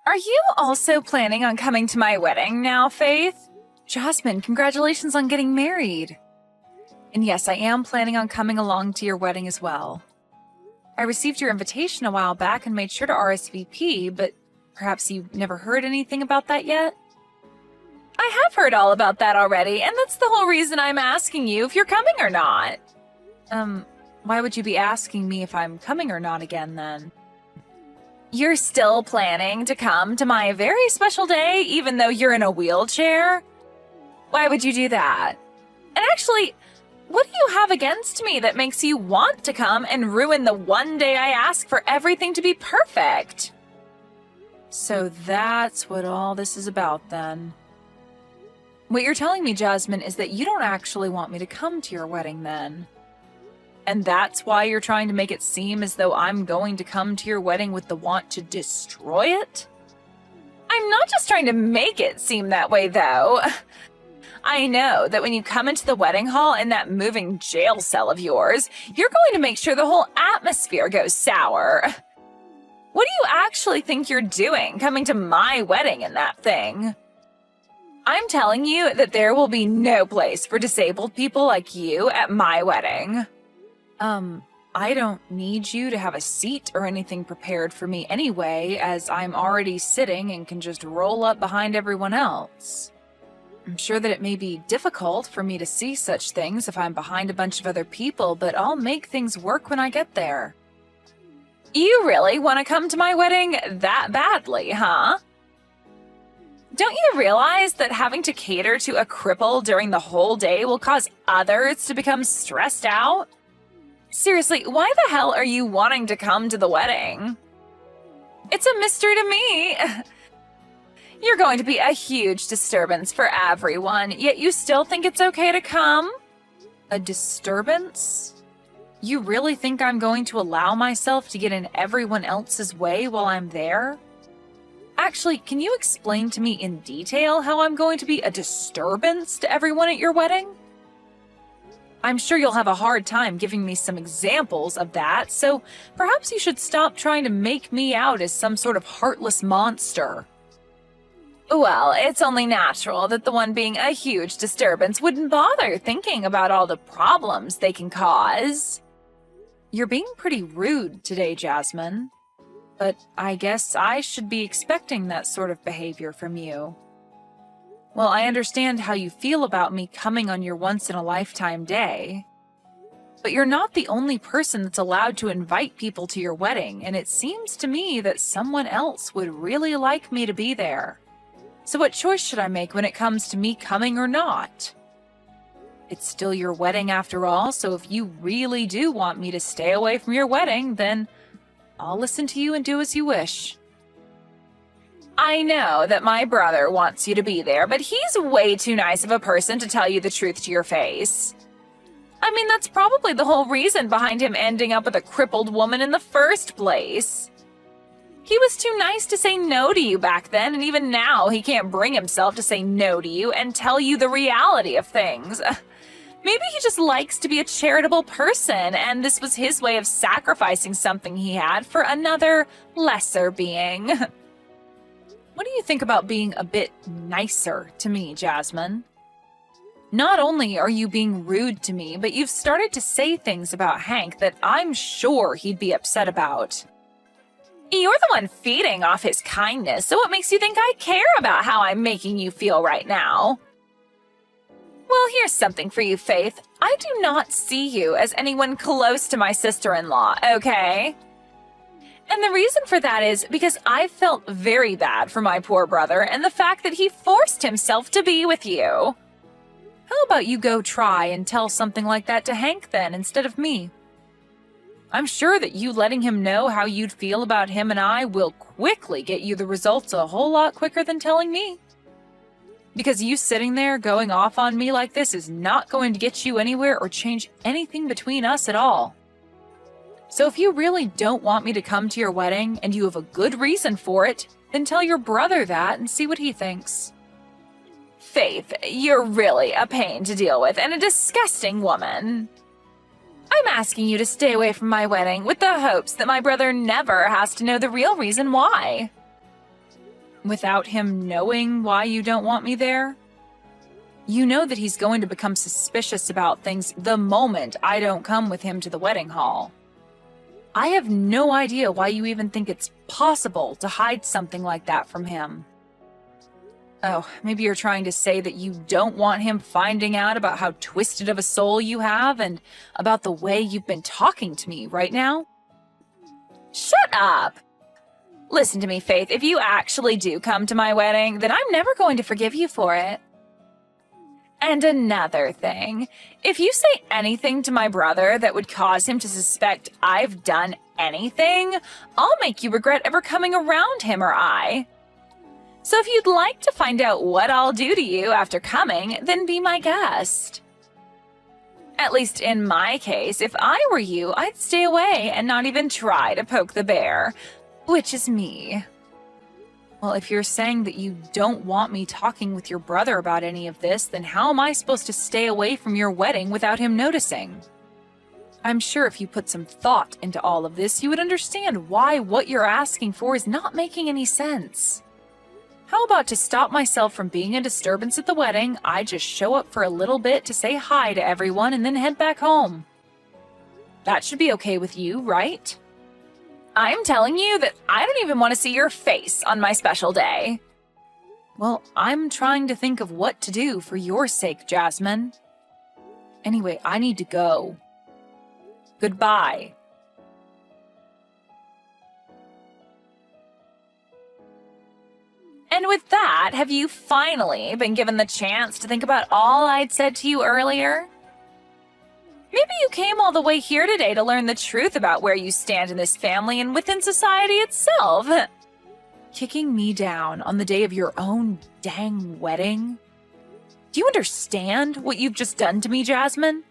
Are you also planning on coming to my wedding now, Faith? Jasmine, congratulations on getting married. And yes, I am planning on coming along to your wedding as well. I received your invitation a while back and made sure to RSVP, but perhaps you never heard anything about that yet? I have heard all about that already, and that's the whole reason I'm asking you if you're coming or not. Why would you be asking me if I'm coming or not again then? You're still planning to come to my very special day, even though you're in a wheelchair? Why would you do that? And actually, what do you have against me that makes you want to come and ruin the one day I ask for everything to be perfect? So that's what all this is about then. What you're telling me, Jasmine, is that you don't actually want me to come to your wedding then. And that's why you're trying to make it seem as though I'm going to come to your wedding with the want to destroy it? I'm not just trying to make it seem that way, though. I know that when you come into the wedding hall in that moving jail cell of yours, you're going to make sure the whole atmosphere goes sour. What do you actually think you're doing coming to my wedding in that thing? I'm telling you that there will be no place for disabled people like you at my wedding. I don't need you to have a seat or anything prepared for me anyway, as I'm already sitting and can just roll up behind everyone else. I'm sure that it may be difficult for me to see such things if I'm behind a bunch of other people, but I'll make things work when I get there. You really want to come to my wedding that badly, huh? Don't you realize that having to cater to a cripple during the whole day will cause others to become stressed out? Seriously, why the hell are you wanting to come to the wedding? It's a mystery to me. You're going to be a huge disturbance for everyone, yet you still think it's okay to come? A disturbance? You really think I'm going to allow myself to get in everyone else's way while I'm there? Actually, can you explain to me in detail how I'm going to be a disturbance to everyone at your wedding? I'm sure you'll have a hard time giving me some examples of that, so perhaps you should stop trying to make me out as some sort of heartless monster. Well, it's only natural that the one being a huge disturbance wouldn't bother thinking about all the problems they can cause. You're being pretty rude today, Jasmine. But I guess I should be expecting that sort of behavior from you. Well, I understand how you feel about me coming on your once-in-a-lifetime day. But you're not the only person that's allowed to invite people to your wedding, and it seems to me that someone else would really like me to be there. So what choice should I make when it comes to me coming or not? It's still your wedding after all, so if you really do want me to stay away from your wedding, then I'll listen to you and do as you wish. I know that my brother wants you to be there, but he's way too nice of a person to tell you the truth to your face. I mean, that's probably the whole reason behind him ending up with a crippled woman in the first place. He was too nice to say no to you back then, and even now he can't bring himself to say no to you and tell you the reality of things. Maybe he just likes to be a charitable person, and this was his way of sacrificing something he had for another, lesser being. What do you think about being a bit nicer to me, Jasmine? Not only are you being rude to me, but you've started to say things about Hank that I'm sure he'd be upset about. You're the one feeding off his kindness, so what makes you think I care about how I'm making you feel right now? Well, here's something for you, Faith. I do not see you as anyone close to my sister-in-law, okay? And the reason for that is because I felt very bad for my poor brother and the fact that he forced himself to be with you. How about you go try and tell something like that to Hank then, instead of me? I'm sure that you letting him know how you'd feel about him and I will quickly get you the results a whole lot quicker than telling me. Because you sitting there going off on me like this is not going to get you anywhere or change anything between us at all. So if you really don't want me to come to your wedding and you have a good reason for it, then tell your brother that and see what he thinks. Faith, you're really a pain to deal with and a disgusting woman. I'm asking you to stay away from my wedding with the hopes that my brother never has to know the real reason why. Without him knowing why you don't want me there? You know that he's going to become suspicious about things the moment I don't come with him to the wedding hall. I have no idea why you even think it's possible to hide something like that from him. Oh, maybe you're trying to say that you don't want him finding out about how twisted of a soul you have and about the way you've been talking to me right now? Shut up! Listen to me, Faith, if you actually do come to my wedding, then I'm never going to forgive you for it. And another thing, if you say anything to my brother that would cause him to suspect I've done anything, I'll make you regret ever coming around him or I. So if you'd like to find out what I'll do to you after coming, then be my guest. At least in my case, if I were you, I'd stay away and not even try to poke the bear, which is me. Well, if you're saying that you don't want me talking with your brother about any of this, then how am I supposed to stay away from your wedding without him noticing? I'm sure if you put some thought into all of this, you would understand why what you're asking for is not making any sense. How about to stop myself from being a disturbance at the wedding, I just show up for a little bit to say hi to everyone and then head back home? That should be okay with you, right? I'm telling you that I don't even want to see your face on my special day. Well, I'm trying to think of what to do for your sake, Jasmine. Anyway, I need to go. Goodbye. And with that, have you finally been given the chance to think about all I'd said to you earlier? Maybe you came all the way here today to learn the truth about where you stand in this family and within society itself. Kicking me down on the day of your own dang wedding? Do you understand what you've just done to me, Jasmine?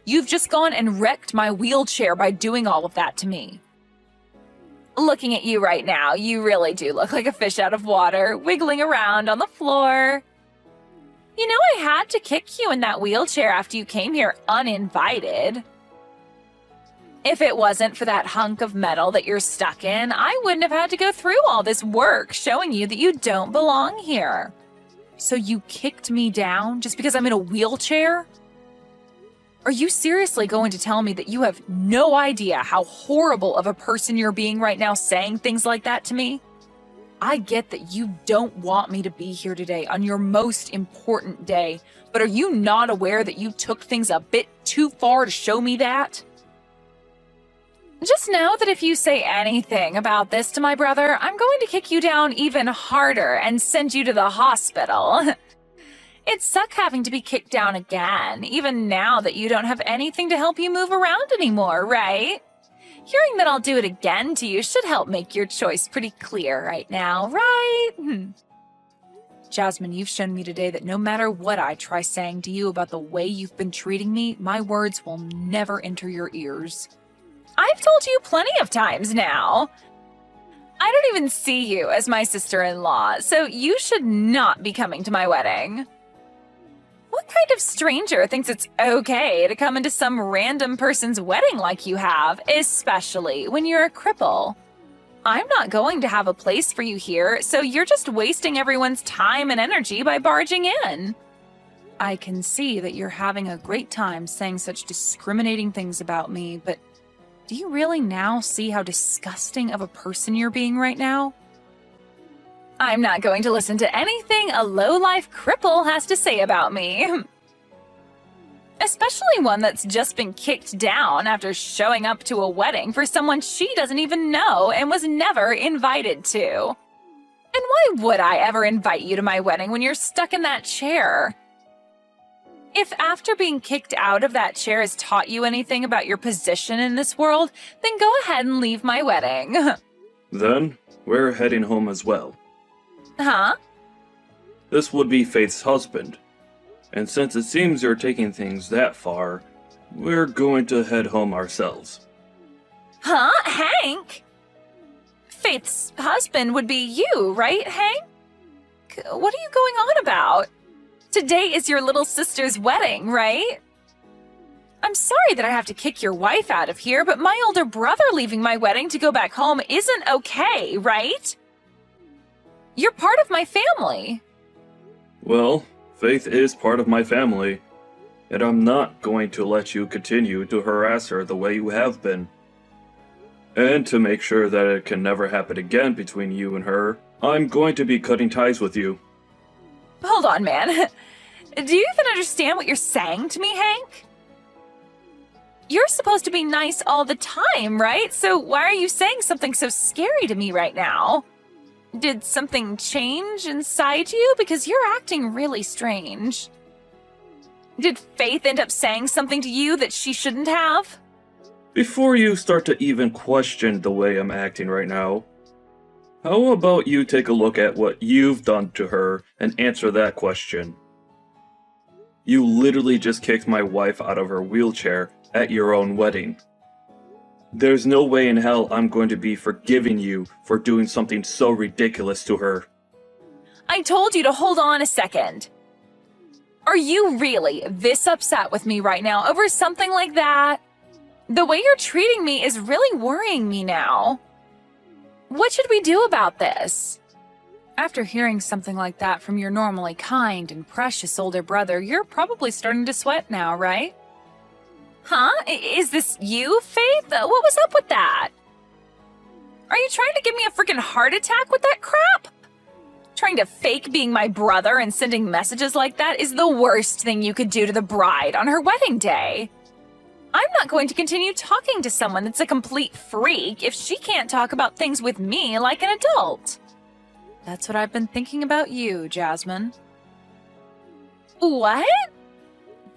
You've just gone and wrecked my wheelchair by doing all of that to me. Looking at you right now, you really do look like a fish out of water, wiggling around on the floor. You know, I had to kick you in that wheelchair after you came here uninvited. If it wasn't for that hunk of metal that you're stuck in, I wouldn't have had to go through all this work showing you that you don't belong here. So you kicked me down just because I'm in a wheelchair? Are you seriously going to tell me that you have no idea how horrible of a person you're being right now saying things like that to me? I get that you don't want me to be here today on your most important day, but are you not aware that you took things a bit too far to show me that? Just know that if you say anything about this to my brother, I'm going to kick you down even harder and send you to the hospital. It sucks having to be kicked down again, even now that you don't have anything to help you move around anymore, right? Hearing that I'll do it again to you should help make your choice pretty clear right now, right? Jasmine, you've shown me today that no matter what I try saying to you about the way you've been treating me, my words will never enter your ears. I've told you plenty of times now. I don't even see you as my sister-in-law, so you should not be coming to my wedding. What kind of stranger thinks it's okay to come into some random person's wedding like you have, especially when you're a cripple? I'm not going to have a place for you here, so you're just wasting everyone's time and energy by barging in. I can see that you're having a great time saying such discriminating things about me, but do you really now see how disgusting of a person you're being right now? I'm not going to listen to anything a low-life cripple has to say about me. Especially one that's just been kicked down after showing up to a wedding for someone she doesn't even know and was never invited to. And why would I ever invite you to my wedding when you're stuck in that chair? If after being kicked out of that chair has taught you anything about your position in this world, then go ahead and leave my wedding. Then, we're heading home as well. Huh? This would be Faith's husband. And since it seems you're taking things that far, we're going to head home ourselves. Huh? Hank? Faith's husband would be you, right, Hank? What are you going on about? Today is your little sister's wedding, right? I'm sorry that I have to kick your wife out of here, but my older brother leaving my wedding to go back home isn't okay, right? You're part of my family. Well, Faith is part of my family, and I'm not going to let you continue to harass her the way you have been. And to make sure that it can never happen again between you and her, I'm going to be cutting ties with you. Hold on, man. Do you even understand what you're saying to me, Hank? You're supposed to be nice all the time, right? So why are you saying something so scary to me right now? Did something change inside you? Because you're acting really strange. Did Faith end up saying something to you that she shouldn't have? Before you start to even question the way I'm acting right now, how about you take a look at what you've done to her and answer that question? You literally just kicked my wife out of her wheelchair at your own wedding. There's no way in hell I'm going to be forgiving you for doing something so ridiculous to her. I told you to hold on a second. Are you really this upset with me right now over something like that? The way you're treating me is really worrying me now. What should we do about this? After hearing something like that from your normally kind and precious older brother, you're probably starting to sweat now, right? Huh? Is this you, Faith? What was up with that? Are you trying to give me a freaking heart attack with that crap? Trying to fake being my brother and sending messages like that is the worst thing you could do to the bride on her wedding day. I'm not going to continue talking to someone that's a complete freak if she can't talk about things with me like an adult. That's what I've been thinking about you, Jasmine. What?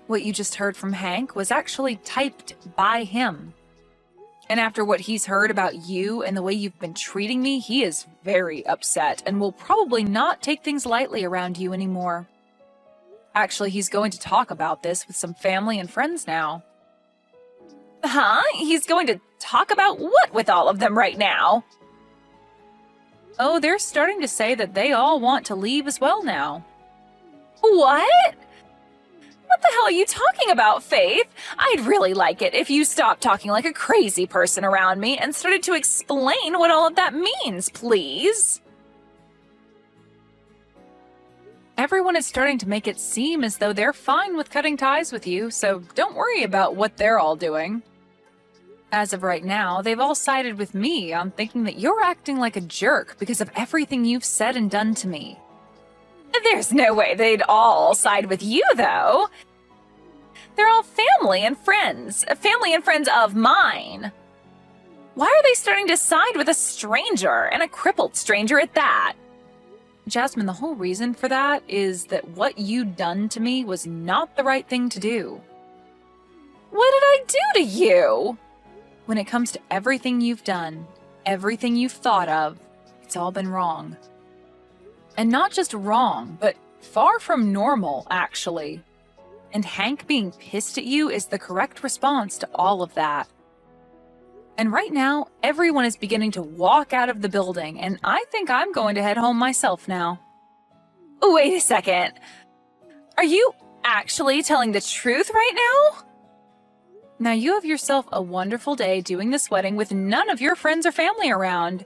What you just heard from Hank was actually typed by him. And after what he's heard about you and the way you've been treating me, he is very upset and will probably not take things lightly around you anymore. Actually, he's going to talk about this with some family and friends now. Huh? He's going to talk about what with all of them right now? Oh, they're starting to say that they all want to leave as well now. What? What the hell are you talking about, Faith? I'd really like it if you stopped talking like a crazy person around me and started to explain what all of that means, please. Everyone is starting to make it seem as though they're fine with cutting ties with you, so don't worry about what they're all doing. As of right now, they've all sided with me on thinking that you're acting like a jerk because of everything you've said and done to me. There's no way they'd all side with you, though. They're all family and friends of mine. Why are they starting to side with a stranger, and a crippled stranger at that? Jasmine, the whole reason for that is that what you'd done to me was not the right thing to do. What did I do to you? When it comes to everything you've done, everything you've thought of, it's all been wrong. And not just wrong, but far from normal, actually. And Hank being pissed at you is the correct response to all of that. And right now, everyone is beginning to walk out of the building, and I think I'm going to head home myself now. Wait a second. Are you actually telling the truth right now? Now you have yourself a wonderful day doing this wedding with none of your friends or family around.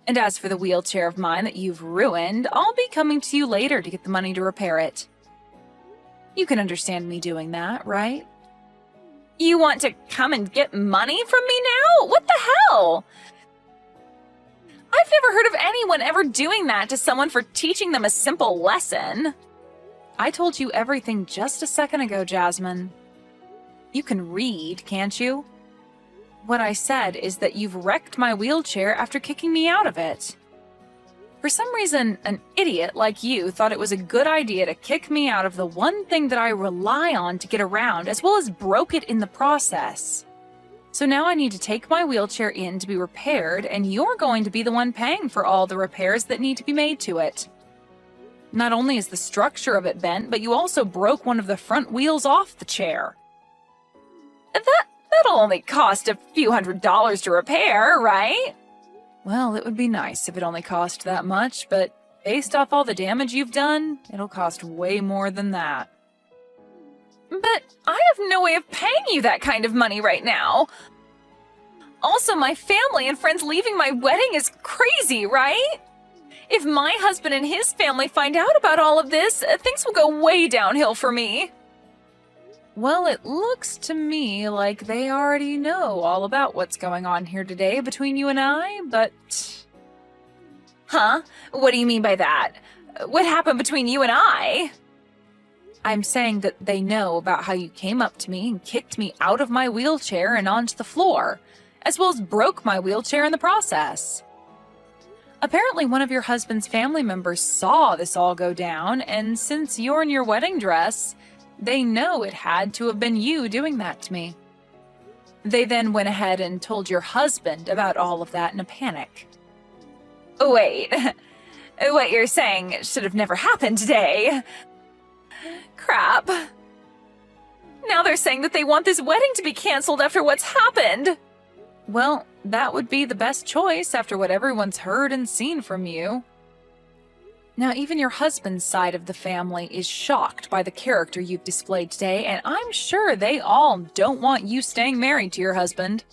And as for the wheelchair of mine that you've ruined, I'll be coming to you later to get the money to repair it. You can understand me doing that, right? You want to come and get money from me now? What the hell? I've never heard of anyone ever doing that to someone for teaching them a simple lesson. I told you everything just a second ago, Jasmine. You can read, can't you? What I said is that you've wrecked my wheelchair after kicking me out of it. For some reason, an idiot like you thought it was a good idea to kick me out of the one thing that I rely on to get around, as well as broke it in the process. So now I need to take my wheelchair in to be repaired, and you're going to be the one paying for all the repairs that need to be made to it. Not only is the structure of it bent, but you also broke one of the front wheels off the chair. That'll only cost a few $100s to repair, right? Well, it would be nice if it only cost that much, but based off all the damage you've done, it'll cost way more than that. But I have no way of paying you that kind of money right now. Also, my family and friends leaving my wedding is crazy, right? If my husband and his family find out about all of this, things will go way downhill for me. Well, it looks to me like they already know all about what's going on here today between you and I, but... Huh? What do you mean by that? What happened between you and I? I'm saying that they know about how you came up to me and kicked me out of my wheelchair and onto the floor, as well as broke my wheelchair in the process. Apparently, one of your husband's family members saw this all go down, and since you're in your wedding dress, they know it had to have been you doing that to me. They then went ahead and told your husband about all of that in a panic. Wait, what you're saying should have never happened today. Crap. Now they're saying that they want this wedding to be canceled after what's happened. Well, that would be the best choice after what everyone's heard and seen from you. Now, even your husband's side of the family is shocked by the character you've displayed today, and I'm sure they all don't want you staying married to your husband.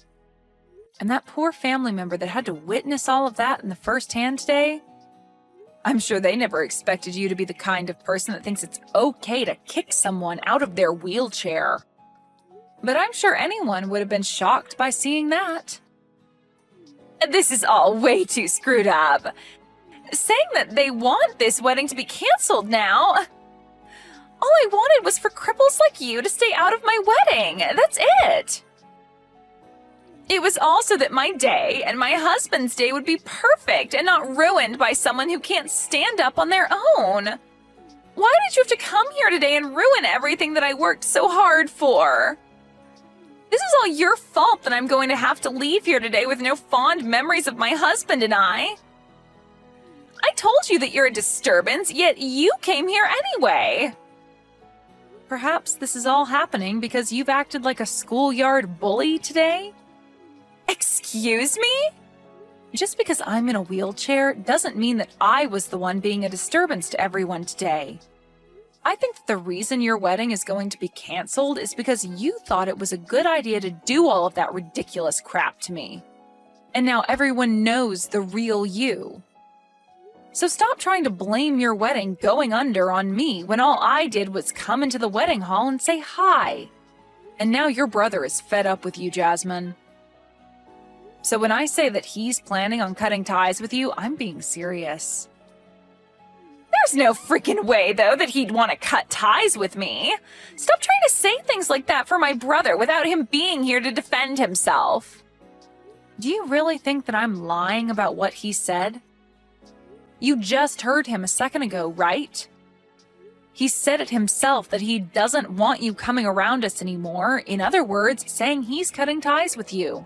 And that poor family member that had to witness all of that in the first hand today, I'm sure they never expected you to be the kind of person that thinks it's okay to kick someone out of their wheelchair. But I'm sure anyone would have been shocked by seeing that. This is all way too screwed up. Saying that they want this wedding to be canceled now. All I wanted was for cripples like you to stay out of my wedding. That's it. It was also that my day and my husband's day would be perfect and not ruined by someone who can't stand up on their own. Why did you have to come here today and ruin everything that I worked so hard for? This is all your fault that I'm going to have to leave here today with no fond memories of my husband and I. I told you that you're a disturbance, yet you came here anyway. Perhaps this is all happening because you've acted like a schoolyard bully today? Excuse me? Just because I'm in a wheelchair doesn't mean that I was the one being a disturbance to everyone today. I think that the reason your wedding is going to be canceled is because you thought it was a good idea to do all of that ridiculous crap to me. And now everyone knows the real you. So stop trying to blame your wedding going under on me when all I did was come into the wedding hall and say hi. And now your brother is fed up with you, Jasmine. So when I say that he's planning on cutting ties with you, I'm being serious. There's no freaking way, though, that he'd want to cut ties with me. Stop trying to say things like that for my brother without him being here to defend himself. Do you really think that I'm lying about what he said? You just heard him a second ago, right? He said it himself that he doesn't want you coming around us anymore. In other words, saying he's cutting ties with you.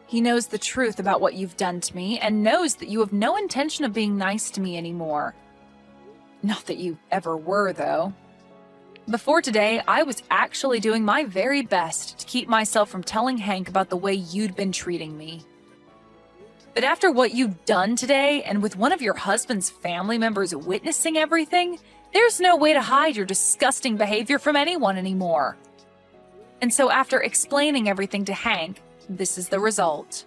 He knows the truth about what you've done to me and knows that you have no intention of being nice to me anymore. Not that you ever were, though. Before today, I was actually doing my very best to keep myself from telling Hank about the way you'd been treating me. But after what you've done today, and with one of your husband's family members witnessing everything, there's no way to hide your disgusting behavior from anyone anymore. And so after explaining everything to Hank, this is the result.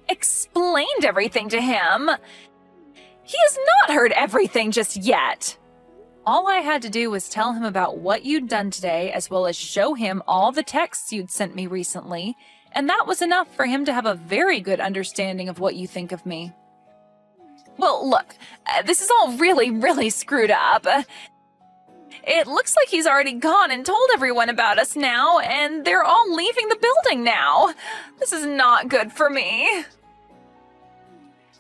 Explained everything to him? He has not heard everything just yet. All I had to do was tell him about what you'd done today, as well as show him all the texts you'd sent me recently, and that was enough for him to have a very good understanding of what you think of me. Well, look, this is all really screwed up. It looks like he's already gone and told everyone about us now, and they're all leaving the building now. This is not good for me.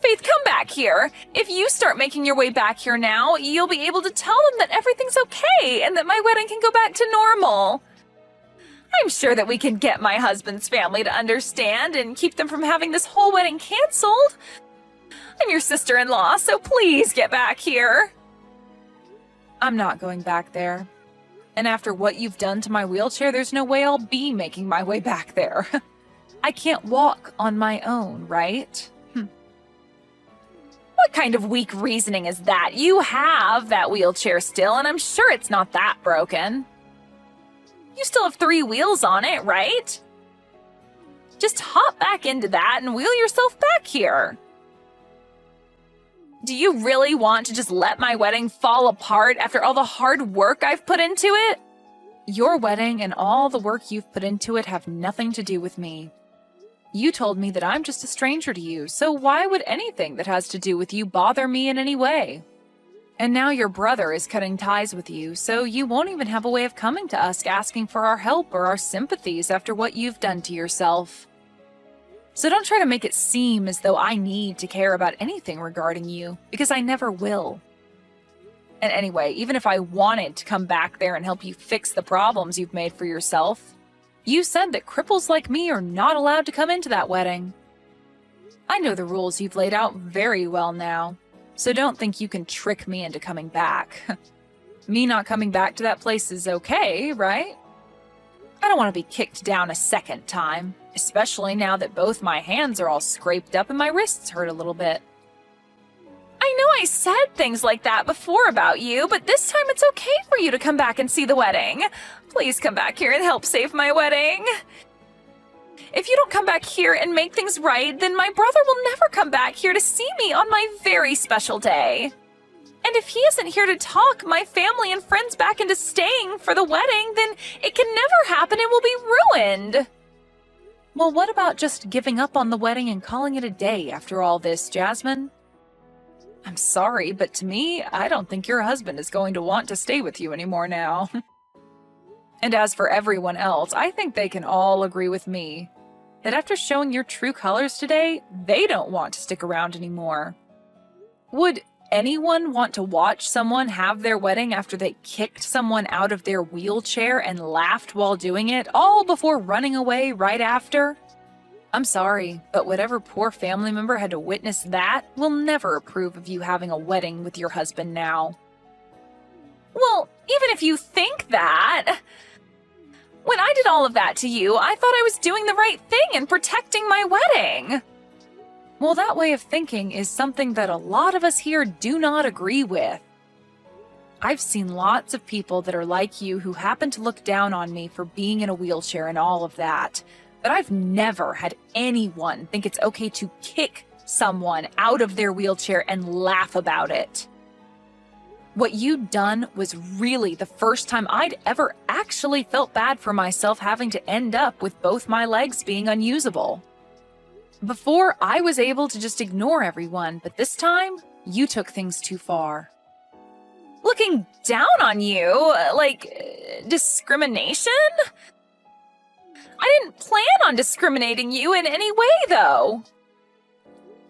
Faith, come back here. If you start making your way back here now, you'll be able to tell them that everything's okay and that my wedding can go back to normal. I'm sure that we can get my husband's family to understand and keep them from having this whole wedding canceled. I'm your sister-in-law, so please get back here. I'm not going back there. And after what you've done to my wheelchair, there's no way I'll be making my way back there. I can't walk on my own, right? What kind of weak reasoning is that? You have that wheelchair still, and I'm sure it's not that broken. You still have 3 wheels on it, right? Just hop back into that and wheel yourself back here. Do you really want to just let my wedding fall apart after all the hard work I've put into it? Your wedding and all the work you've put into it have nothing to do with me. You told me that I'm just a stranger to you, so why would anything that has to do with you bother me in any way? And now your brother is cutting ties with you, so you won't even have a way of coming to us asking for our help or our sympathies after what you've done to yourself. So don't try to make it seem as though I need to care about anything regarding you, because I never will. And anyway, even if I wanted to come back there and help you fix the problems you've made for yourself, you said that cripples like me are not allowed to come into that wedding. I know the rules you've laid out very well now, so don't think you can trick me into coming back. Me not coming back to that place is okay, right? I don't want to be kicked down a second time, especially now that both my hands are all scraped up and my wrists hurt a little bit. I know I said things like that before about you, but this time it's okay for you to come back and see the wedding. Please come back here and help save my wedding. If you don't come back here and make things right, then my brother will never come back here to see me on my very special day. And if he isn't here to talk my family and friends back into staying for the wedding, then it can never happen and will be ruined. Well, what about just giving up on the wedding and calling it a day after all this, Jasmine? I'm sorry, but to me, I don't think your husband is going to want to stay with you anymore now. And as for everyone else, I think they can all agree with me that after showing your true colors today, they don't want to stick around anymore. Would anyone want to watch someone have their wedding after they kicked someone out of their wheelchair and laughed while doing it, all before running away right after? I'm sorry, but whatever poor family member had to witness that will never approve of you having a wedding with your husband now. Well, even if you think that, when I did all of that to you, I thought I was doing the right thing and protecting my wedding. Well, that way of thinking is something that a lot of us here do not agree with. I've seen lots of people that are like you who happen to look down on me for being in a wheelchair and all of that. But I've never had anyone think it's okay to kick someone out of their wheelchair and laugh about it. What you'd done was really the first time I'd ever actually felt bad for myself having to end up with both my legs being unusable. Before, I was able to just ignore everyone, but this time, you took things too far. Looking down on you? Like, discrimination? I didn't plan on discriminating you in any way, though.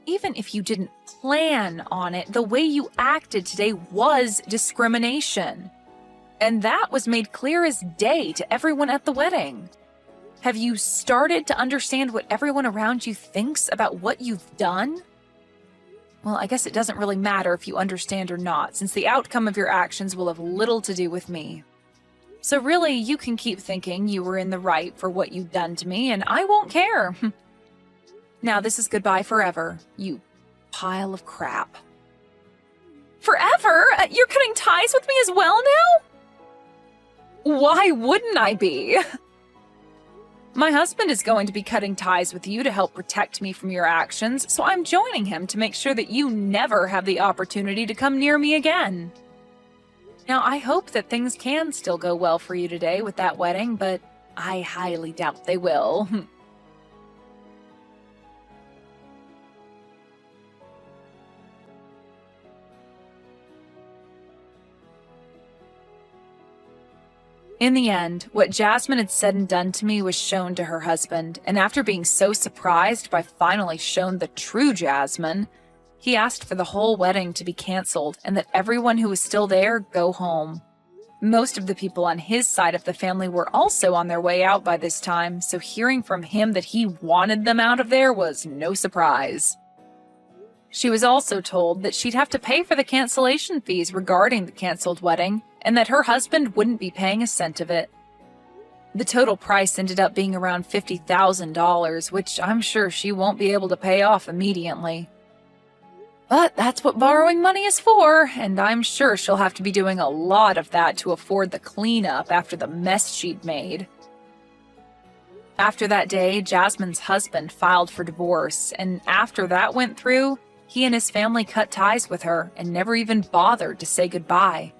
Even if you didn't plan on it, the way you acted today was discrimination. And that was made clear as day to everyone at the wedding. Have you started to understand what everyone around you thinks about what you've done? Well, I guess it doesn't really matter if you understand or not, since the outcome of your actions will have little to do with me. So really, you can keep thinking you were in the right for what you've done to me, and I won't care. Now this is goodbye forever, you pile of crap. Forever? You're cutting ties with me as well now? Why wouldn't I be? My husband is going to be cutting ties with you to help protect me from your actions, so I'm joining him to make sure that you never have the opportunity to come near me again. Now, I hope that things can still go well for you today with that wedding, but I highly doubt they will. In the end, what Jasmine had said and done to me was shown to her husband, and after being so surprised by finally shown the true Jasmine, he asked for the whole wedding to be canceled and that everyone who was still there go home. Most of the people on his side of the family were also on their way out by this time, so hearing from him that he wanted them out of there was no surprise. She was also told that she'd have to pay for the cancellation fees regarding the canceled wedding, and that her husband wouldn't be paying a cent of it. The total price ended up being around $50,000, which I'm sure she won't be able to pay off immediately. But that's what borrowing money is for, and I'm sure she'll have to be doing a lot of that to afford the cleanup after the mess she'd made. After that day, Jasmine's husband filed for divorce, and after that went through, he and his family cut ties with her and never even bothered to say goodbye.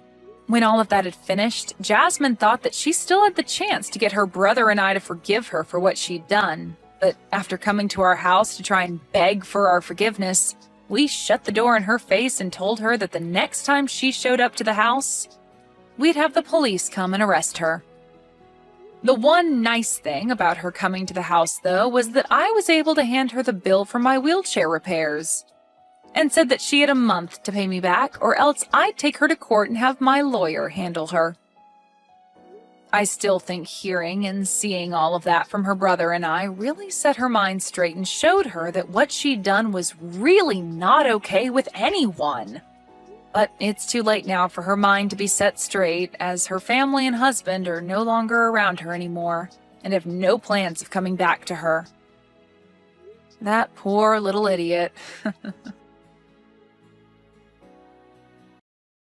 When all of that had finished, Jasmine thought that she still had the chance to get her brother and I to forgive her for what she'd done. But after coming to our house to try and beg for our forgiveness, we shut the door in her face and told her that the next time she showed up to the house, we'd have the police come and arrest her. The one nice thing about her coming to the house, though, was that I was able to hand her the bill for my wheelchair repairs, and said that she had a month to pay me back, or else I'd take her to court and have my lawyer handle her. I still think hearing and seeing all of that from her brother and I really set her mind straight and showed her that what she'd done was really not okay with anyone. But it's too late now for her mind to be set straight, as her family and husband are no longer around her anymore and have no plans of coming back to her. That poor little idiot.